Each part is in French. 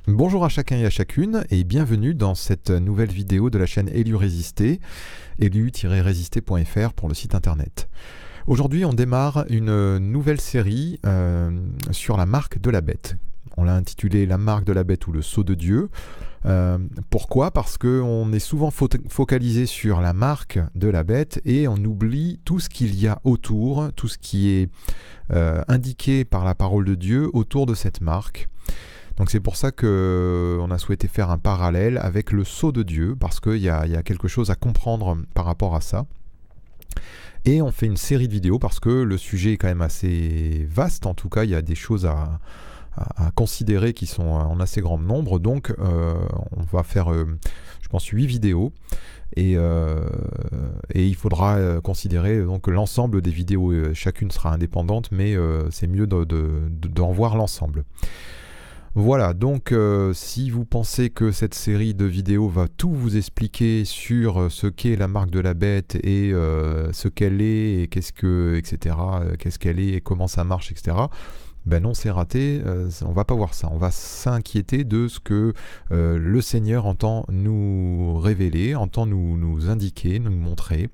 Bonjour à chacun et à chacune et bienvenue dans cette nouvelle vidéo de la chaîne Élu Résister, élu-résister.fr pour le site internet. Aujourd'hui on démarre une nouvelle série sur la marque de la bête. On l'a intitulé La marque de la bête ou le sceau de Dieu. Pourquoi ? Parce qu'on est souvent focalisé sur la marque de la bête et on oublie tout ce qu'il y a autour, tout ce qui est indiqué par la parole de Dieu autour de cette marque. Donc c'est pour ça qu'on a souhaité faire un parallèle avec le sceau de Dieu, parce qu'il y a quelque chose à comprendre par rapport à ça. Et on fait une série de vidéos parce que le sujet est quand même assez vaste, en tout cas il y a des choses à considérer qui sont en assez grand nombre. Donc on va faire, je pense, 8 vidéos. Et il faudra considérer donc l'ensemble des vidéos. Chacune sera indépendante, mais c'est mieux d'en voir l'ensemble. Voilà, donc si vous pensez que cette série de vidéos va tout vous expliquer sur ce qu'est la marque de la bête et ce qu'elle est, et etc., qu'est-ce qu'elle est et comment ça marche, etc., ben non, c'est raté, on va pas voir ça. On va s'inquiéter de ce que le Seigneur entend nous révéler, entend nous indiquer, nous montrer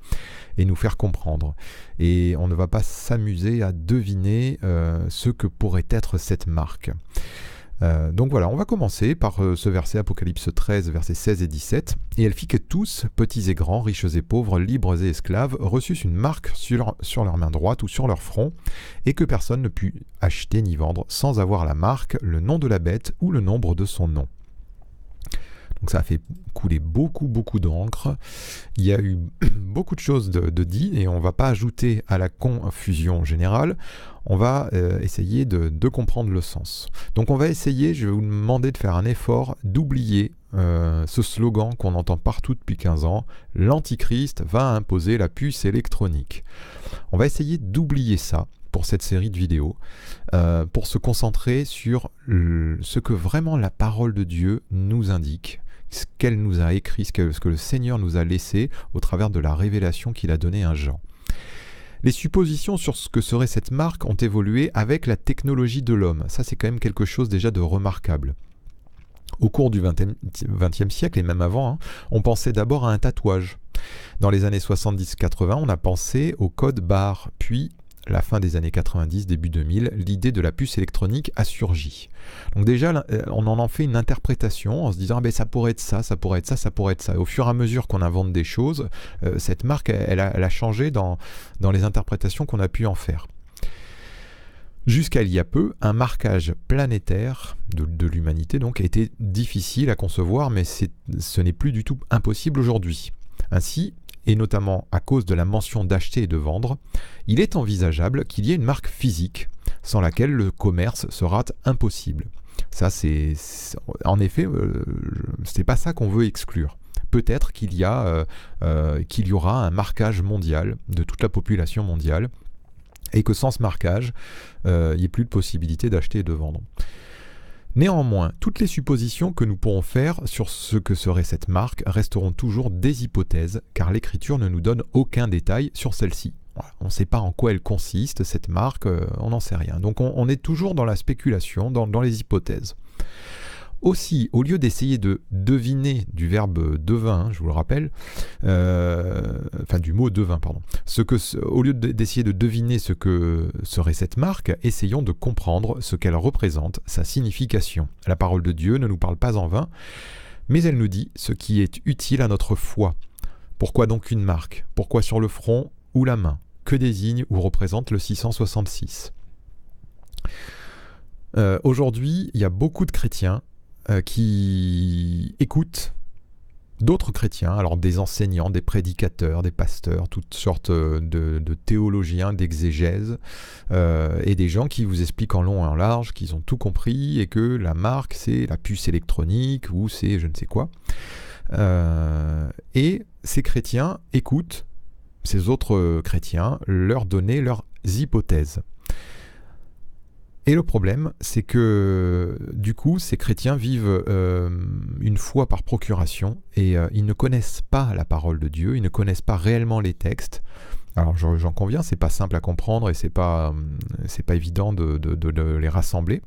et nous faire comprendre. Et on ne va pas s'amuser à deviner ce que pourrait être cette marque. Donc voilà, on va commencer par ce verset Apocalypse 13, versets 16 et 17. « Et elle fit que tous, petits et grands, riches et pauvres, libres et esclaves, reçussent une marque sur leur main droite ou sur leur front, et que personne ne put acheter ni vendre sans avoir la marque, le nom de la bête ou le nombre de son nom. » Donc ça a fait couler beaucoup d'encre. Il y a eu beaucoup de choses de dit et on ne va pas ajouter à la confusion générale. On va essayer de comprendre le sens. Donc on va essayer, je vais vous demander de faire un effort d'oublier ce slogan qu'on entend partout depuis 15 ans. L'Antichrist va imposer la puce électronique. On va essayer d'oublier ça pour cette série de vidéos, pour se concentrer sur ce que vraiment la parole de Dieu nous indique, ce qu'elle nous a écrit, ce que le Seigneur nous a laissé au travers de la révélation qu'il a donnée à Jean. Les suppositions sur ce que serait cette marque ont évolué avec la technologie de l'homme. Ça, c'est quand même quelque chose déjà de remarquable. Au cours du XXe siècle, et même avant, on pensait d'abord à un tatouage. Dans les années 70-80, on a pensé au code barre, puis la fin des années 90, début 2000, l'idée de la puce électronique a surgi. Donc déjà, on en fait une interprétation en se disant ça pourrait être ça, ça pourrait être ça, ça pourrait être ça. Et au fur et à mesure qu'on invente des choses, cette marque, elle a changé dans les interprétations qu'on a pu en faire. Jusqu'à il y a peu, un marquage planétaire de l'humanité donc était difficile à concevoir, mais ce n'est plus du tout impossible aujourd'hui. Ainsi, et notamment à cause de la mention d'acheter et de vendre, il est envisageable qu'il y ait une marque physique sans laquelle le commerce sera impossible. Ça, en effet, c'est pas ça qu'on veut exclure. Peut-être qu'il y aura un marquage mondial de toute la population mondiale et que sans ce marquage, il n'y ait plus de possibilité d'acheter et de vendre. Néanmoins, toutes les suppositions que nous pourrons faire sur ce que serait cette marque resteront toujours des hypothèses, car l'Écriture ne nous donne aucun détail sur celle-ci. Voilà, on ne sait pas en quoi elle consiste, cette marque, on n'en sait rien. Donc on est toujours dans la spéculation, dans les hypothèses. Aussi, au lieu d'essayer de deviner du verbe devin, je vous le rappelle, du mot devin, pardon, au lieu d'essayer de deviner ce que serait cette marque, essayons de comprendre ce qu'elle représente, sa signification. La parole de Dieu ne nous parle pas en vain, mais elle nous dit ce qui est utile à notre foi. Pourquoi donc une marque ? Pourquoi sur le front ou la main ? Que désigne ou représente le 666 ? Aujourd'hui, il y a beaucoup de chrétiens qui écoutent d'autres chrétiens, alors des enseignants, des prédicateurs, des pasteurs, toutes sortes de théologiens, d'exégèses, et des gens qui vous expliquent en long et en large qu'ils ont tout compris et que la marque c'est la puce électronique ou c'est je ne sais quoi. Et ces chrétiens écoutent ces autres chrétiens leur donner leurs hypothèses. Et le problème, c'est que du coup, ces chrétiens vivent une foi par procuration et ils ne connaissent pas la parole de Dieu, ils ne connaissent pas réellement les textes. Alors j'en conviens, c'est pas simple à comprendre et c'est pas évident de les rassembler.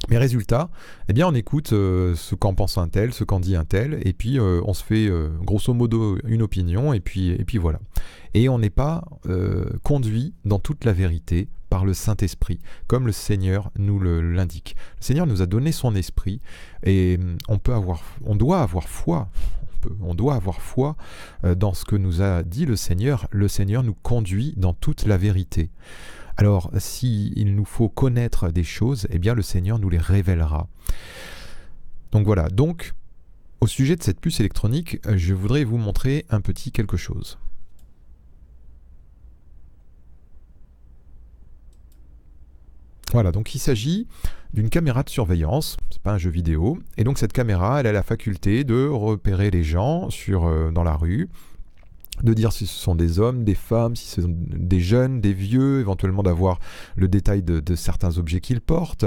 Mais résultat, eh bien on écoute ce qu'en pense un tel, ce qu'en dit un tel, et puis on se fait grosso modo une opinion, et puis voilà. Et on n'est pas conduit dans toute la vérité par le Saint-Esprit, comme le Seigneur nous l'indique. Le Seigneur nous a donné son esprit, et on doit avoir foi. On doit avoir foi dans ce que nous a dit le Seigneur. Le Seigneur nous conduit dans toute la vérité. Alors, s'il nous faut connaître des choses, eh bien le Seigneur nous les révélera. Donc voilà, donc au sujet de cette puce électronique, je voudrais vous montrer un petit quelque chose. Voilà, donc il s'agit d'une caméra de surveillance, c'est pas un jeu vidéo, et donc cette caméra, elle a la faculté de repérer les gens dans la rue, de dire si ce sont des hommes, des femmes, si ce sont des jeunes, des vieux, éventuellement d'avoir le détail de certains objets qu'ils portent.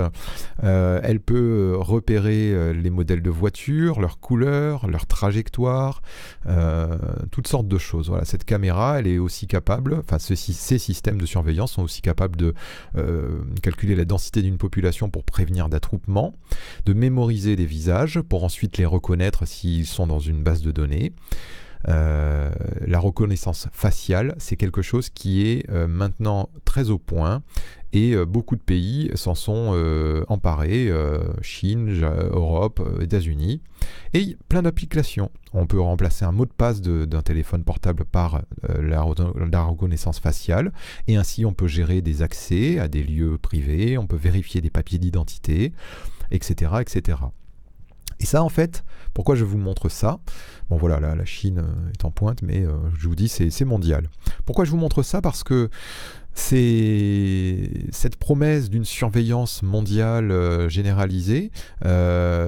Elle peut repérer les modèles de voitures, leurs couleurs, leur trajectoire, toutes sortes de choses. Voilà, cette caméra, elle est aussi capable, enfin ces systèmes de surveillance sont aussi capables de calculer la densité d'une population pour prévenir d'attroupement, de mémoriser des visages pour ensuite les reconnaître s'ils sont dans une base de données. La reconnaissance faciale, c'est quelque chose qui est maintenant très au point et beaucoup de pays s'en sont emparés, Chine, Europe, États-Unis, et plein d'applications. On peut remplacer un mot de passe d'un téléphone portable par la reconnaissance faciale, et ainsi on peut gérer des accès à des lieux privés, on peut vérifier des papiers d'identité, etc., etc. Et ça, en fait, pourquoi je vous montre ça? Bon voilà, la Chine est en pointe, mais je vous dis, c'est mondial. Pourquoi je vous montre ça? Parce que cette promesse d'une surveillance mondiale généralisée,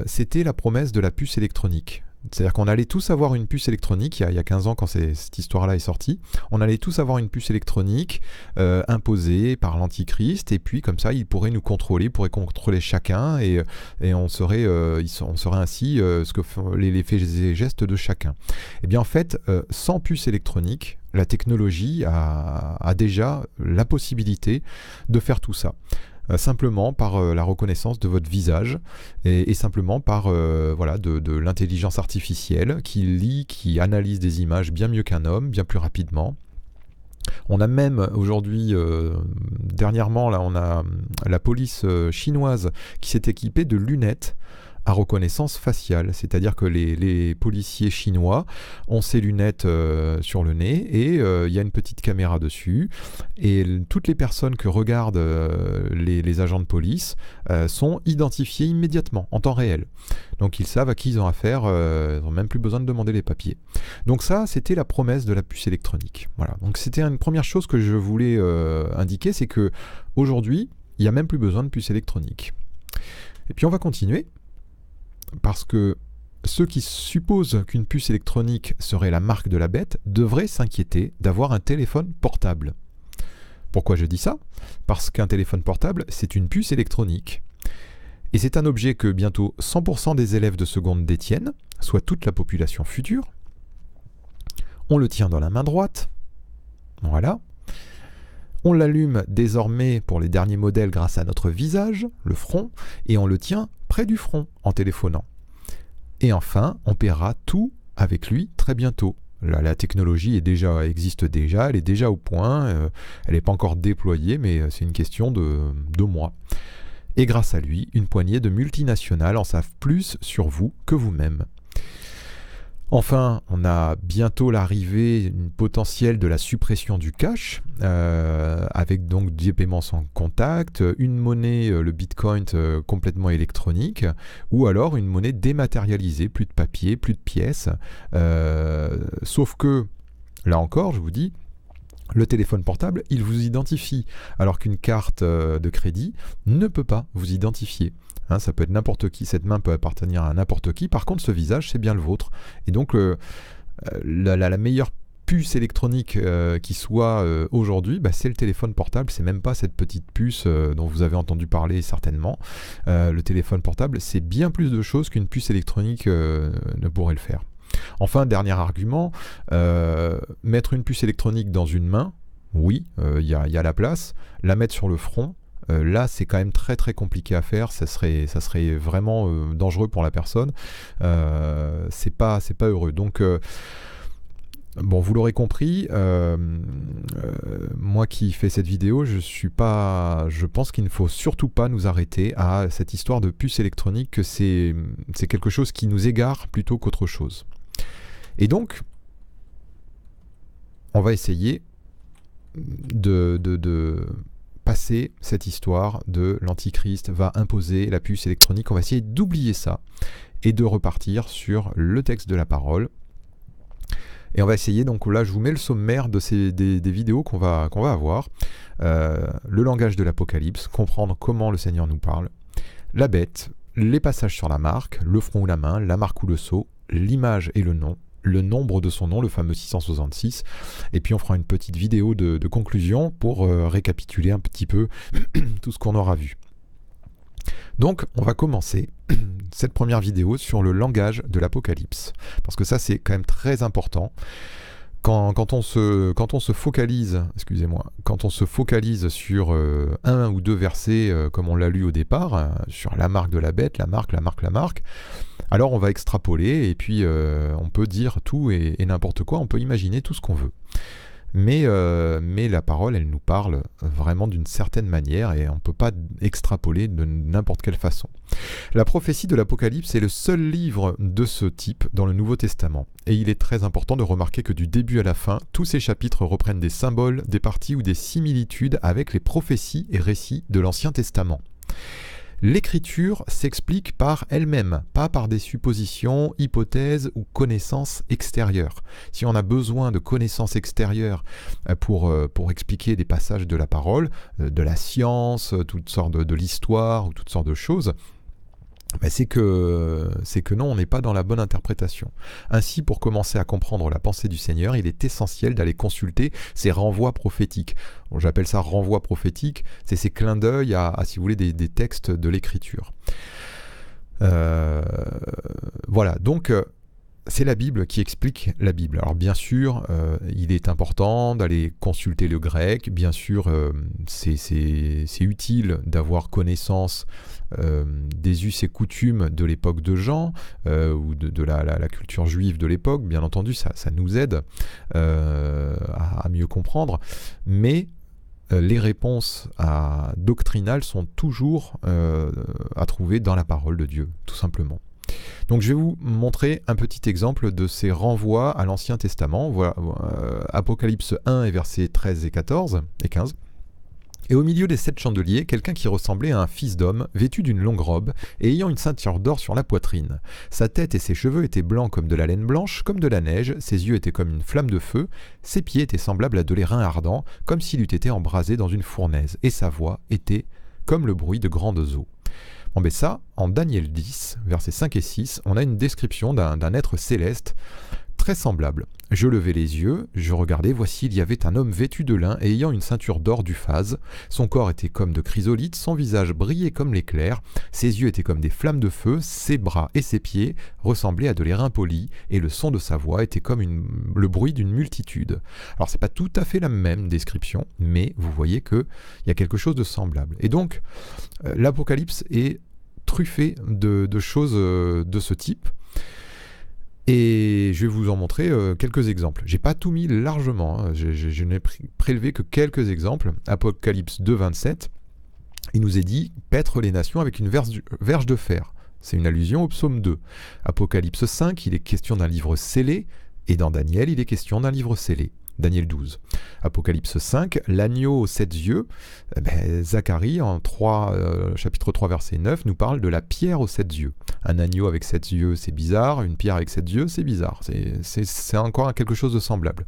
c'était la promesse de la puce électronique. C'est-à-dire qu'on allait tous avoir une puce électronique, il y a 15 ans quand cette histoire-là est sortie, on allait tous avoir une puce électronique imposée par l'Antichrist, et puis comme ça il pourrait nous contrôler, il pourrait contrôler chacun, et on saurait ainsi ce que font les faits et gestes de chacun. Et bien en fait, sans puce électronique, la technologie a déjà la possibilité de faire tout ça. Simplement par la reconnaissance de votre visage et simplement par de l'intelligence artificielle qui lit, qui analyse des images bien mieux qu'un homme, bien plus rapidement. On a même aujourd'hui, dernièrement, là, on a la police chinoise qui s'est équipée de lunettes à reconnaissance faciale, c'est-à-dire que les policiers chinois ont ces lunettes sur le nez et il y a une petite caméra dessus, et toutes les personnes que regardent les agents de police sont identifiées immédiatement, en temps réel. Donc ils savent à qui ils ont affaire, ils n'ont même plus besoin de demander les papiers. Donc ça, c'était la promesse de la puce électronique. Voilà. Donc c'était une première chose que je voulais indiquer, c'est que aujourd'hui, il n'y a même plus besoin de puce électronique. Et puis on va continuer. Parce que ceux qui supposent qu'une puce électronique serait la marque de la bête devraient s'inquiéter d'avoir un téléphone portable. Pourquoi je dis ça? Parce qu'un téléphone portable, c'est une puce électronique. Et c'est un objet que bientôt 100% des élèves de seconde détiennent, soit toute la population future. On le tient dans la main droite. Voilà. On l'allume désormais pour les derniers modèles grâce à notre visage, le front, et on le tient près du front en téléphonant. Et enfin, on paiera tout avec lui très bientôt. Là, la technologie existe déjà, elle est déjà au point, elle n'est pas encore déployée, mais c'est une question de 2 mois. Et grâce à lui, une poignée de multinationales en savent plus sur vous que vous-même. Enfin, on a bientôt l'arrivée potentielle de la suppression du cash, avec donc des paiements sans contact, une monnaie, le Bitcoin, complètement électronique, ou alors une monnaie dématérialisée, plus de papier, plus de pièces. Sauf que, là encore, je vous dis, le téléphone portable, il vous identifie, alors qu'une carte de crédit ne peut pas vous identifier. Hein, ça peut être n'importe qui, cette main peut appartenir à n'importe qui, par contre ce visage c'est bien le vôtre. Et donc la meilleure puce électronique qui soit aujourd'hui, c'est le téléphone portable, c'est même pas cette petite puce dont vous avez entendu parler certainement. Le téléphone portable, c'est bien plus de choses qu'une puce électronique ne pourrait le faire. Enfin, dernier argument, mettre une puce électronique dans une main, oui, y a la place. La mettre sur le front, Là, c'est quand même très très compliqué à faire. Ça serait vraiment dangereux pour la personne. C'est pas heureux. Donc bon, vous l'aurez compris, moi qui fais cette vidéo, je pense qu'il ne faut surtout pas nous arrêter à cette histoire de puce électronique, que c'est quelque chose qui nous égare plutôt qu'autre chose. Et donc, on va essayer de passer cette histoire de l'Antichrist va imposer la puce électronique. On va essayer d'oublier ça et de repartir sur le texte de la parole. Et on va essayer, donc là je vous mets le sommaire des vidéos qu'on va avoir. Le langage de l'Apocalypse, comprendre comment le Seigneur nous parle, la bête, les passages sur la marque, le front ou la main, la marque ou le sceau, l'image et le nom, le nombre de son nom, le fameux 666, et puis on fera une petite vidéo de conclusion pour récapituler un petit peu tout ce qu'on aura vu. Donc on va commencer cette première vidéo sur le langage de l'Apocalypse, parce que ça c'est quand même très important. Quand on se focalise, quand on se focalise sur un ou deux versets, comme on l'a lu au départ, sur la marque de la bête, la marque, alors on va extrapoler et puis on peut dire tout et n'importe quoi, on peut imaginer tout ce qu'on veut. Mais la parole, elle nous parle vraiment d'une certaine manière et on ne peut pas extrapoler de n'importe quelle façon. La prophétie de l'Apocalypse est le seul livre de ce type dans le Nouveau Testament. Et il est très important de remarquer que du début à la fin, tous ces chapitres reprennent des symboles, des parties ou des similitudes avec les prophéties et récits de l'Ancien Testament. L'écriture s'explique par elle-même, pas par des suppositions, hypothèses ou connaissances extérieures. Si on a besoin de connaissances extérieures pour expliquer des passages de la parole, de la science, toutes sortes de l'histoire ou toutes sortes de choses, c'est que non, on n'est pas dans la bonne interprétation. Ainsi, pour commencer à comprendre la pensée du Seigneur, il est essentiel d'aller consulter ces renvois prophétiques. Bon, j'appelle ça renvoi prophétique, c'est ces clins d'œil à si vous voulez, des textes de l'Écriture. Voilà, donc c'est la Bible qui explique la Bible. Alors bien sûr, il est important d'aller consulter le grec, bien sûr c'est utile d'avoir connaissance des us et coutumes de l'époque de Jean, ou de la culture juive de l'époque, bien entendu, ça nous aide à mieux comprendre, mais les réponses doctrinales sont toujours à trouver dans la parole de Dieu, tout simplement. Donc je vais vous montrer un petit exemple de ces renvois à l'Ancien Testament. Voilà, Apocalypse 1 et versets 13 et 14 et 15. Et au milieu des 7 chandeliers, quelqu'un qui ressemblait à un fils d'homme, vêtu d'une longue robe, et ayant une ceinture d'or sur la poitrine. Sa tête et ses cheveux étaient blancs comme de la laine blanche, comme de la neige, ses yeux étaient comme une flamme de feu, ses pieds étaient semblables à de l'airain ardent, comme s'il eût été embrasé dans une fournaise, et sa voix était comme le bruit de grandes eaux. Bon ben ça, en Daniel 10, versets 5 et 6, on a une description d'un être céleste très semblable. Je levai les yeux, je regardais, voici il y avait un homme vêtu de lin et ayant une ceinture d'or d'Uphase. Son corps était comme de chrysolite, son visage brillait comme l'éclair, ses yeux étaient comme des flammes de feu, ses bras et ses pieds ressemblaient à de l'airain poli, et le son de sa voix était comme le bruit d'une multitude. Alors c'est pas tout à fait la même description, mais vous voyez qu'il y a quelque chose de semblable. Et donc, l'Apocalypse est truffé de choses de ce type. Et je vais vous en montrer quelques exemples. J'ai pas tout mis largement, hein. Je n'ai prélevé que quelques exemples. Apocalypse 2, 27, il nous est dit « paître les nations avec une verge de fer ». C'est une allusion au psaume 2. Apocalypse 5, il est question d'un livre scellé, et dans Daniel, il est question d'un livre scellé. Daniel 12. Apocalypse 5, l'agneau aux 7 yeux. Zacharie, en chapitre 3, verset 9, nous parle de la pierre aux 7 yeux. Un agneau avec 7 yeux, c'est bizarre. Une pierre avec 7 yeux, c'est bizarre. C'est encore quelque chose de semblable.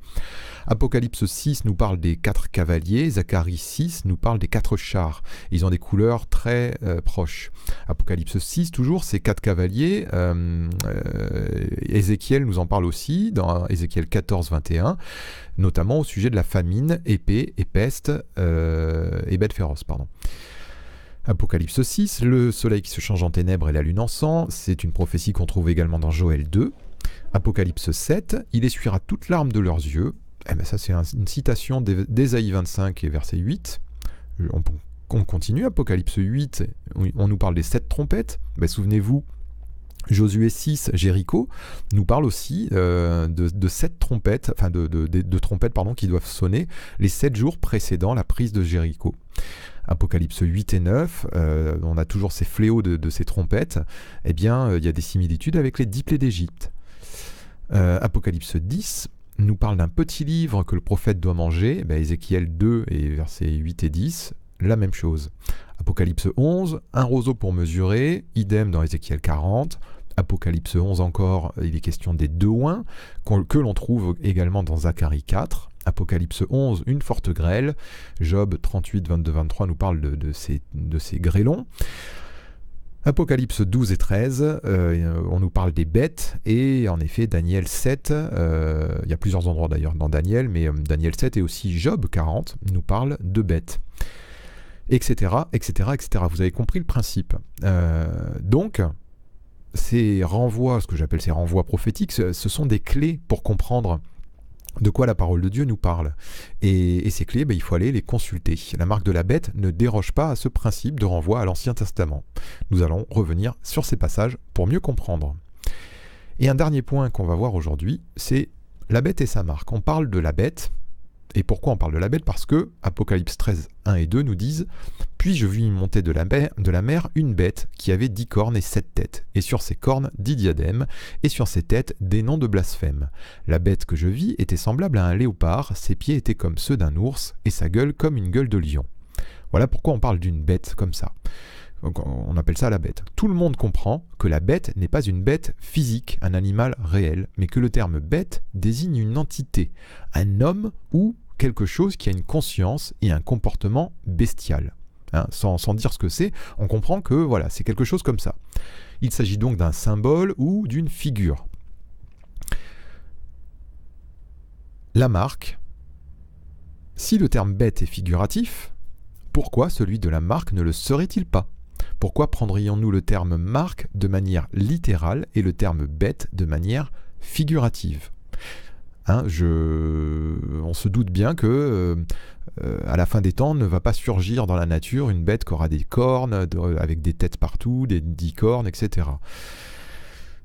Apocalypse 6 nous parle des 4 cavaliers. Zacharie 6 nous parle des 4 chars. Ils ont des couleurs très proches. Apocalypse 6, toujours, ces 4 cavaliers. Ézéchiel nous en parle aussi, dans Ézéchiel 14, 21, notamment au sujet de la famine, épée et peste, et bête féroce, pardon. Apocalypse 6, le soleil qui se change en ténèbres et la lune en sang, c'est une prophétie qu'on trouve également dans Joël 2. Apocalypse 7, il essuiera toute larme de leurs yeux. Ça c'est une citation d'Ésaïe 25 et verset 8. On On continue, Apocalypse 8, on nous parle des 7 trompettes. Souvenez-vous, Josué 6, Jéricho, nous parle aussi de 7 trompettes, enfin de trompettes qui doivent sonner les 7 jours précédant la prise de Jéricho. Apocalypse 8 et 9, on a toujours ces fléaux de ces trompettes. Il y a des similitudes avec les 10 plaies d'Égypte. Apocalypse 10 nous parle d'un petit livre que le prophète doit manger. Ézéchiel 2 et versets 8 et 10, la même chose. Apocalypse 11, un roseau pour mesurer, idem dans Ézéchiel 40. Apocalypse 11 encore, il est question des 2 oins, que l'on trouve également dans Zacharie 4. Apocalypse 11, une forte grêle. Job 38, 22, 23 nous parle de ces grêlons. Apocalypse 12 et 13, on nous parle des bêtes, et en effet Daniel 7, il y a plusieurs endroits d'ailleurs dans Daniel, mais Daniel 7 et aussi Job 40 nous parlent de bêtes, etc., etc., etc. Vous avez compris le principe. Donc, ces renvois, ce que j'appelle ces renvois prophétiques, ce sont des clés pour comprendre de quoi la parole de Dieu nous parle. Et ces clés, il faut aller les consulter. La marque de la bête ne déroge pas à ce principe de renvoi à l'Ancien Testament. Nous allons revenir sur ces passages pour mieux comprendre. Et un dernier point qu'on va voir aujourd'hui, c'est la bête et sa marque. On parle de la bête. Et pourquoi on parle de la bête? Parce que Apocalypse 13, 1 et 2 nous disent « Puis je vis monter de la mer une bête qui avait 10 cornes et 7 têtes, et sur ses cornes 10 diadèmes, et sur ses têtes des noms de blasphème. La bête que je vis était semblable à un léopard, ses pieds étaient comme ceux d'un ours, et sa gueule comme une gueule de lion. » Voilà pourquoi on parle d'une bête comme ça. Donc on appelle ça la bête. Tout le monde comprend que la bête n'est pas une bête physique, un animal réel, mais que le terme bête désigne une entité, un homme ou quelque chose qui a une conscience et un comportement bestial. Sans dire ce que c'est, on comprend que voilà, c'est quelque chose comme ça. Il s'agit donc d'un symbole ou d'une figure. La marque, si le terme bête est figuratif, pourquoi celui de la marque ne le serait-il pas ? Pourquoi prendrions-nous le terme marque de manière littérale et le terme bête de manière figurative ? On se doute bien que à la fin des temps ne va pas surgir dans la nature une bête qui aura des cornes, avec des têtes partout, des 10 cornes, etc.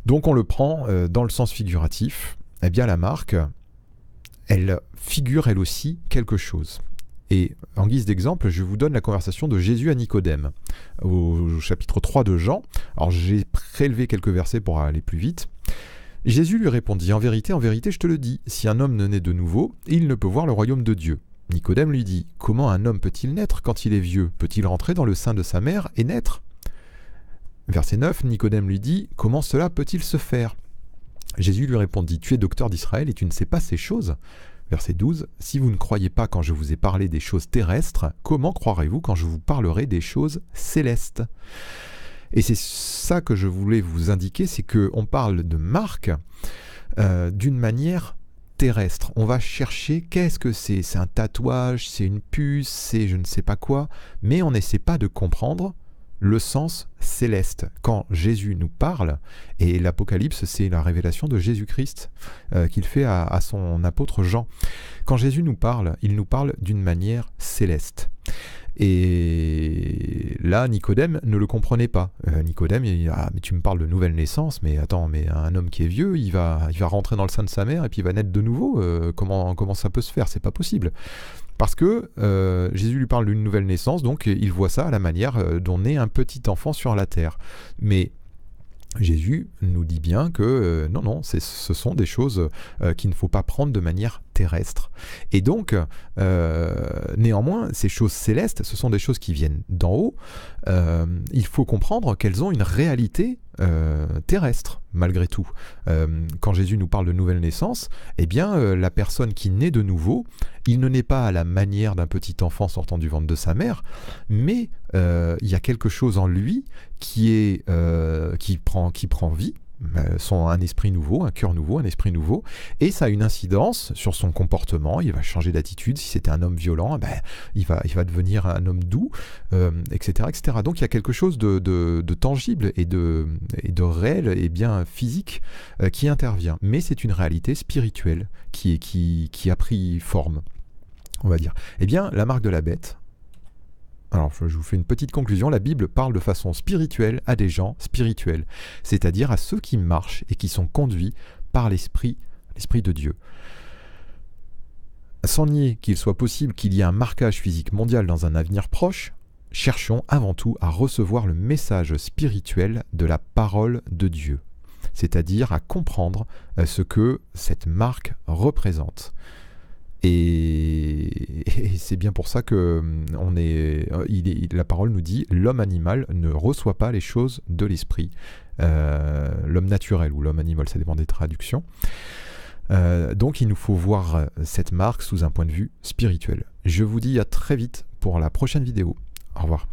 Donc on le prend dans le sens figuratif. Eh bien la marque, elle figure elle aussi quelque chose. Et en guise d'exemple, je vous donne la conversation de Jésus à Nicodème, au chapitre 3 de Jean. Alors j'ai prélevé quelques versets pour aller plus vite. Jésus lui répondit, en vérité, je te le dis, si un homme ne naît de nouveau, il ne peut voir le royaume de Dieu. Nicodème lui dit, comment un homme peut-il naître quand il est vieux? Peut-il rentrer dans le sein de sa mère et naître? Verset 9, Nicodème lui dit, comment cela peut-il se faire? Jésus lui répondit, tu es docteur d'Israël et tu ne sais pas ces choses? Verset 12, si vous ne croyez pas quand je vous ai parlé des choses terrestres, comment croirez-vous quand je vous parlerai des choses célestes? Et c'est ça que je voulais vous indiquer, c'est qu'on parle de marque d'une manière terrestre. On va chercher qu'est-ce que c'est. C'est un tatouage, c'est une puce, c'est je ne sais pas quoi, mais on n'essaie pas de comprendre le sens céleste. Quand Jésus nous parle, et l'Apocalypse, c'est la révélation de Jésus-Christ qu'il fait à son apôtre Jean. Quand Jésus nous parle, il nous parle d'une manière céleste. Et là, Nicodème ne le comprenait pas. Nicodème, il dit, ah, mais tu me parles de nouvelle naissance, mais attends, mais un homme qui est vieux, il va rentrer dans le sein de sa mère et puis il va naître de nouveau. Comment ça peut se faire? C'est pas possible. Parce que Jésus lui parle d'une nouvelle naissance, donc il voit ça à la manière dont naît un petit enfant sur la terre. Mais Jésus nous dit bien que non, ce sont des choses qu'il ne faut pas prendre de manière terrestre. Et donc, néanmoins, ces choses célestes, ce sont des choses qui viennent d'en haut. Il faut comprendre qu'elles ont une réalité terrestre, malgré tout. Quand Jésus nous parle de nouvelle naissance, eh bien, la personne qui naît de nouveau, il ne naît pas à la manière d'un petit enfant sortant du ventre de sa mère, mais il y a quelque chose en lui qui prend vie, un esprit nouveau, un cœur nouveau, un esprit nouveau, et ça a une incidence sur son comportement. Il va changer d'attitude. Si c'était un homme violent, il va devenir un homme doux, etc., etc. Donc il y a quelque chose de tangible et de réel et bien physique qui intervient. Mais c'est une réalité spirituelle qui a pris forme, on va dire. Eh bien, la marque de la bête, Alors, je vous fais une petite conclusion. La Bible parle de façon spirituelle à des gens spirituels, c'est-à-dire à ceux qui marchent et qui sont conduits par l'Esprit de Dieu. Sans nier qu'il soit possible qu'il y ait un marquage physique mondial dans un avenir proche, cherchons avant tout à recevoir le message spirituel de la parole de Dieu, c'est-à-dire à comprendre ce que cette marque représente. Et c'est bien pour ça que la parole nous dit l'homme animal ne reçoit pas les choses de l'esprit. L'homme naturel ou l'homme animal, ça dépend des traductions. Donc il nous faut voir cette marque sous un point de vue spirituel. Je vous dis à très vite pour la prochaine vidéo. Au revoir.